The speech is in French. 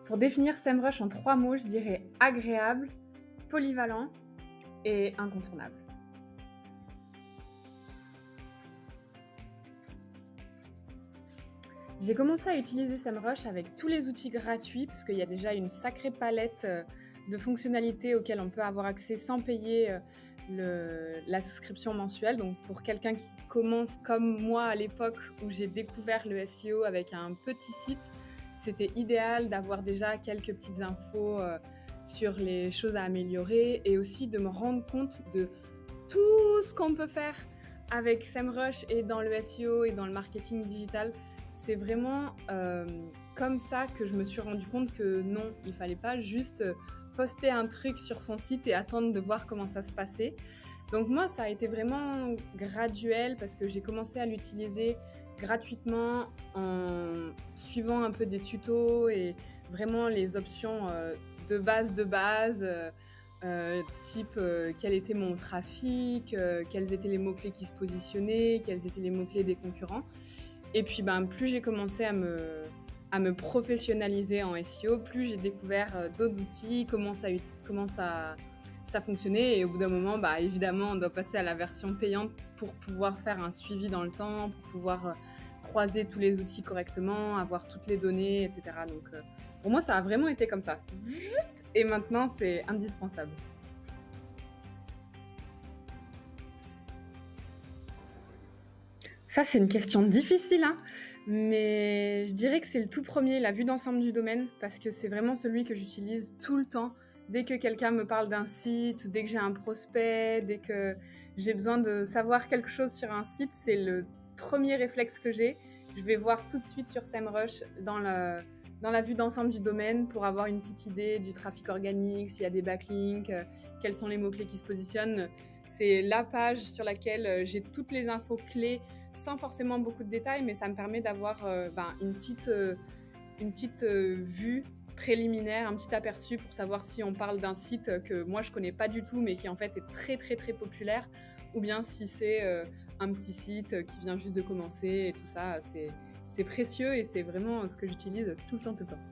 Pour définir SEMrush en 3 mots, je dirais agréable, polyvalent et incontournable. J'ai commencé à utiliser SEMrush avec tous les outils gratuits parce qu'il y a déjà une sacrée palette de fonctionnalités auxquelles on peut avoir accès sans payer la souscription mensuelle. Donc pour quelqu'un qui commence comme moi à l'époque où j'ai découvert le SEO avec un petit site, c'était idéal d'avoir déjà quelques petites infos sur les choses à améliorer et aussi de me rendre compte de tout ce qu'on peut faire avec SEMrush et dans le SEO et dans le marketing digital. C'est vraiment comme ça que je me suis rendu compte que non, il fallait pas juste poster un truc sur son site et attendre de voir comment ça se passait. Donc moi, ça a été vraiment graduel parce que j'ai commencé à l'utiliser gratuitement en suivant un peu des tutos et vraiment les options de base, type quel était mon trafic, quels étaient les mots-clés qui se positionnaient, quels étaient les mots-clés des concurrents. Et puis, plus j'ai commencé à me professionnaliser en SEO, plus j'ai découvert d'autres outils, comment ça fonctionnait. Et au bout d'un moment, évidemment, on doit passer à la version payante pour pouvoir faire un suivi dans le temps, pour pouvoir croiser tous les outils correctement, avoir toutes les données, etc. Donc, pour moi, ça a vraiment été comme ça. Et maintenant, c'est indispensable. Ça, c'est une question difficile, hein, mais je dirais que c'est le tout premier, la vue d'ensemble du domaine, parce que c'est vraiment celui que j'utilise tout le temps. Dès que quelqu'un me parle d'un site, ou dès que j'ai un prospect, dès que j'ai besoin de savoir quelque chose sur un site, c'est le premier réflexe que j'ai. Je vais voir tout de suite sur SEMrush dans la vue d'ensemble du domaine pour avoir une petite idée du trafic organique, s'il y a des backlinks, quels sont les mots-clés qui se positionnent. C'est la page sur laquelle j'ai toutes les infos clés sans forcément beaucoup de détails, mais ça me permet d'avoir une petite vue préliminaire, un petit aperçu pour savoir si on parle d'un site que moi je connais pas du tout, mais qui en fait est très très très populaire, ou bien si c'est un petit site qui vient juste de commencer et tout ça. C'est précieux et c'est vraiment ce que j'utilise tout le temps, tout le temps.